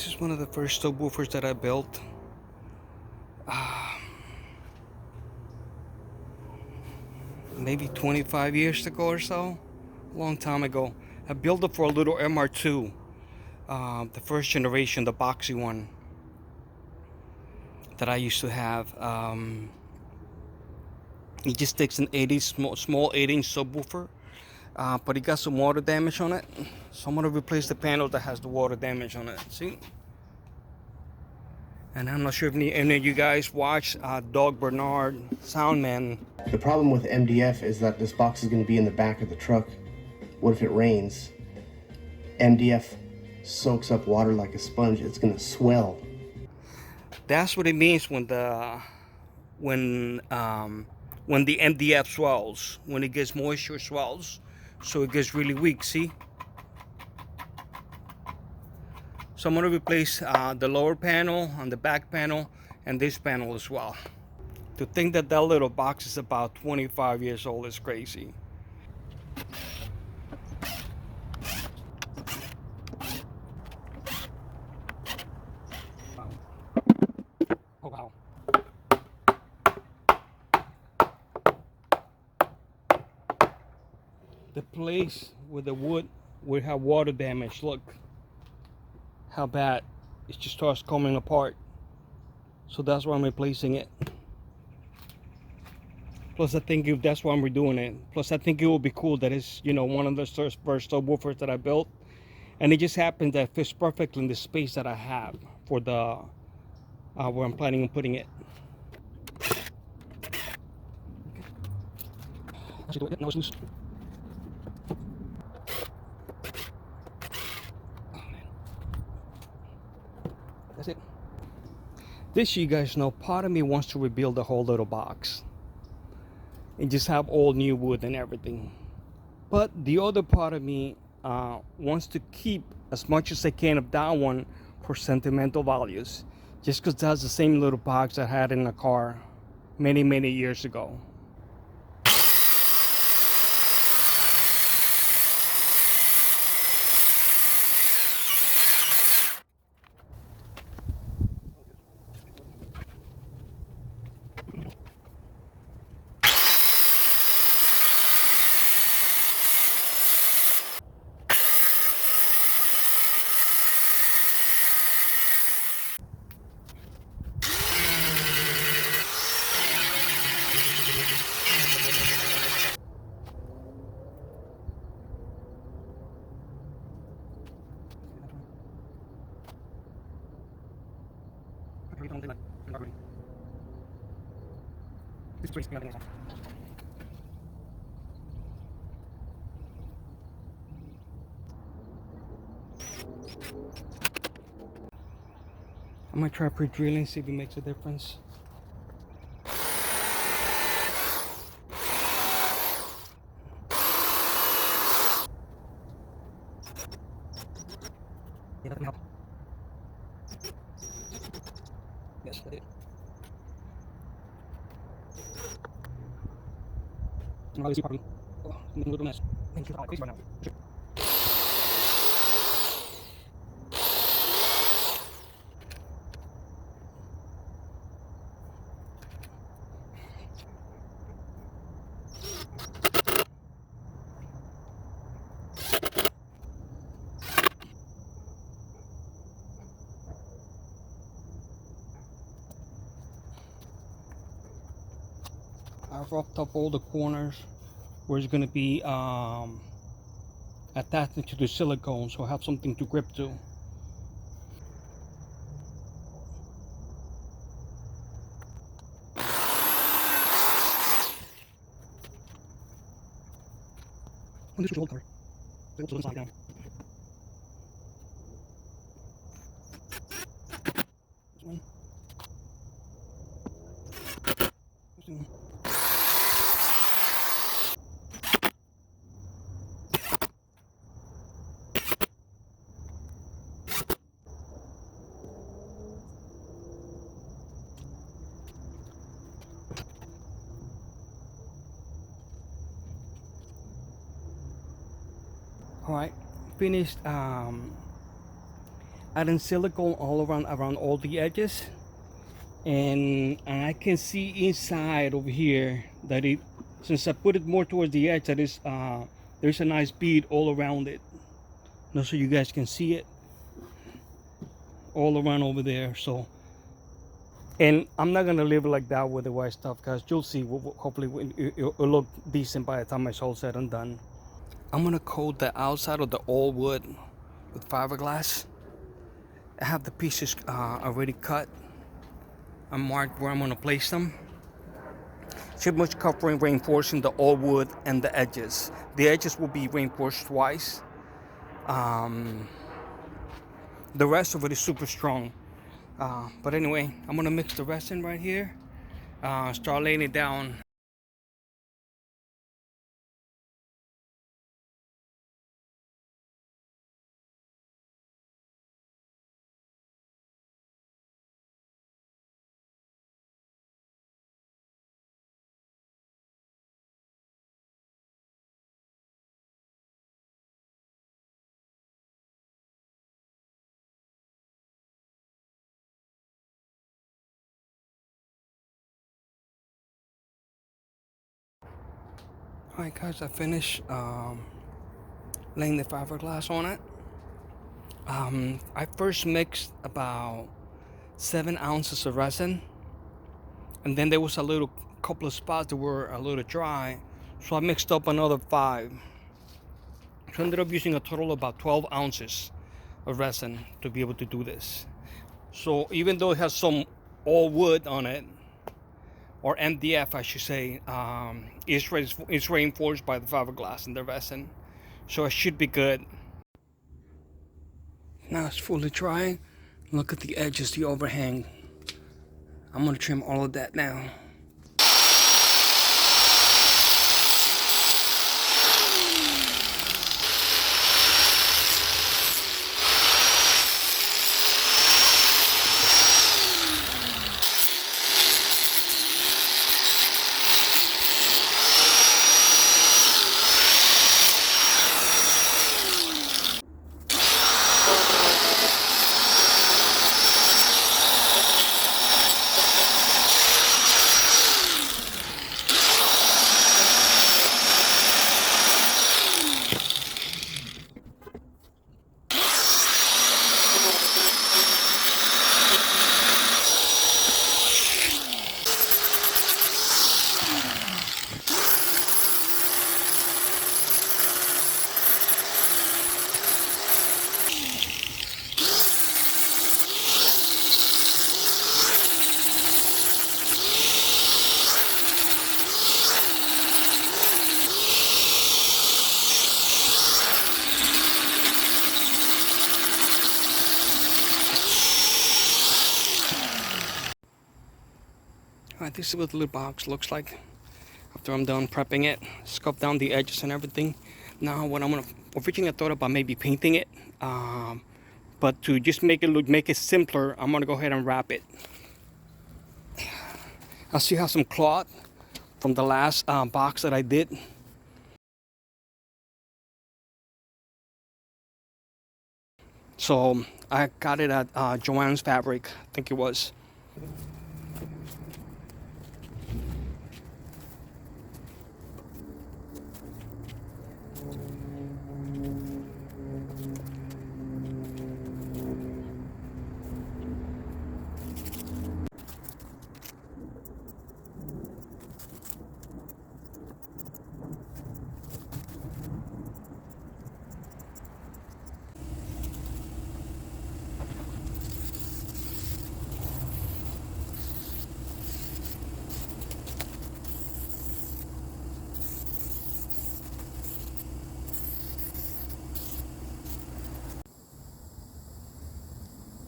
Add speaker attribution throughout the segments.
Speaker 1: This is one of the first subwoofers that I built. Maybe 25 years ago or so. A long time ago. I built it for a little MR2. The first generation, the boxy one that I used to have. It just takes an 80 small 8-inch subwoofer. But it got some water damage on it. So I'm gonna replace the panel that has the water damage on it. See? And I'm not sure if any of you guys watch Doug Bernard, Soundman.
Speaker 2: The problem with MDF is that this box is going to be in the back of the truck. What if it rains? MDF soaks up water like a sponge. It's going to swell.
Speaker 1: That's what it means when the MDF swells. When it gets moisture, it swells. So it gets really weak. See? So I'm going to replace the lower panel on the back panel and this panel as well. To think that that little box is about 25 years old is crazy. Oh wow. The place with the wood will have water damage. Look how bad it just starts coming apart. So that's why I'm replacing it. Plus I think that's why I'm redoing it. Plus I think it will be cool that it's, you know, one of the first subwoofers that I built, and it just happened that it fits perfectly in the space that I have for the where I'm planning on putting it. Actually, no, it's loose. That's it. This, you guys know, part of me wants to rebuild the whole little box and just have all new wood and everything. But the other part of me wants to keep as much as I can of that one for sentimental values. Just because that's the same little box I had in a car many years ago. I might try pre-drilling, see if it makes a difference. Yeah, that can help. Yes, that did. I'm not see properly. Oh, I'm a little mess. I'm sure crazy right now. Sure. I've roughed up all the corners where it's going to be attached to the silicone, so I have something to grip to. This was old car. So it's upside down. This one. This one. All right, finished adding silicone all around all the edges, and I can see inside over here that it, since I put it more towards the edge, that is there's a nice bead all around it. Now, so you guys can see it all around over there. So, and I'm not gonna leave it like that with the white stuff, guys. You'll see. Hopefully it'll look decent by the time it's all said and done. I'm gonna coat the outside of the old wood with fiberglass. I have the pieces already cut. I marked where I'm gonna place them. Pretty much covering, reinforcing the old wood and the edges. The edges will be reinforced twice. The rest of it is super strong. But anyway, I'm gonna mix the rest in right here. Start laying it down. Alright guys, I finished laying the fiberglass on it. I first mixed about 7 ounces of resin, and then there was a little couple of spots that were a little dry, so I mixed up another 5. So I ended up using a total of about 12 ounces of resin to be able to do this. So even though it has some old wood on it, or MDF I should say, it's reinforced by the fiberglass and the resin, so it should be good. Now it's fully dry. Look at the edges, the overhang. I'm gonna trim all of that now. Alright, this is what the little box looks like after I'm done prepping it. Scuff down the edges and everything. Now what I'm gonna, originally I thought about maybe painting it, but to just make it simpler, I'm gonna go ahead and wrap it. I still have some cloth from the last box that I did. So I got it at Joann's Fabric, I think it was.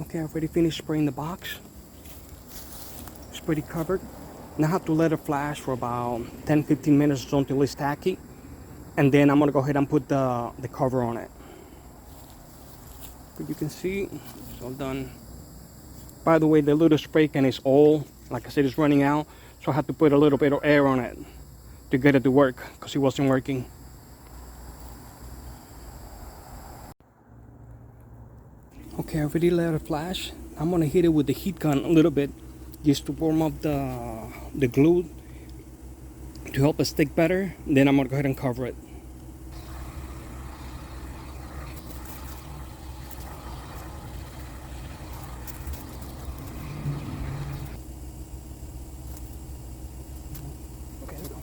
Speaker 1: Okay, I've already finished spraying the box. It's pretty covered. Now I have to let it flash for about 10-15 minutes or so until it's tacky. And then I'm gonna go ahead and put the cover on it. But you can see, it's all done. By the way, the little spray can is old. Like I said, it's running out. So I had to put a little bit of air on it to get it to work, because it wasn't working. Okay, I already let it flash. I'm gonna hit it with the heat gun a little bit just to warm up the glue to help it stick better. Then I'm gonna go ahead and cover it. Okay, here we go.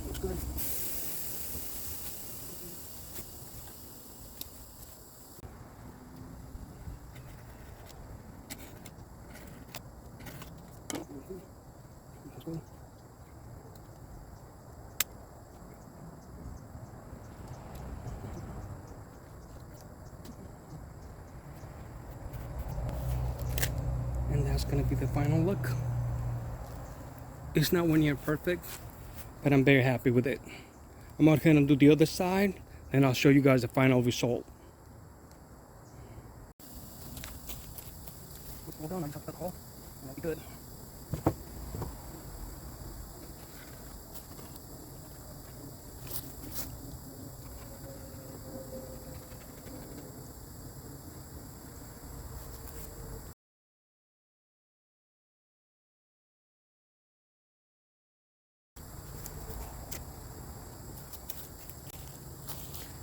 Speaker 1: Looks good. Looks good. And that's gonna be the final look. It's not 1 year perfect, but I'm very happy with it. I'm gonna do the other side, and I'll show you guys the final result. Hold on, I just got the hole, and that'll be good.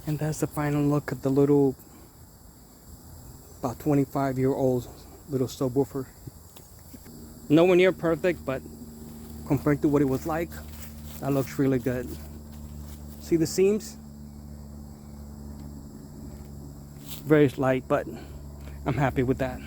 Speaker 1: And that's the final look at the little, about 25-year-old little subwoofer. No 1 year perfect, but compared to what it was like, that looks really good. See the seams? Very slight, but I'm happy with that.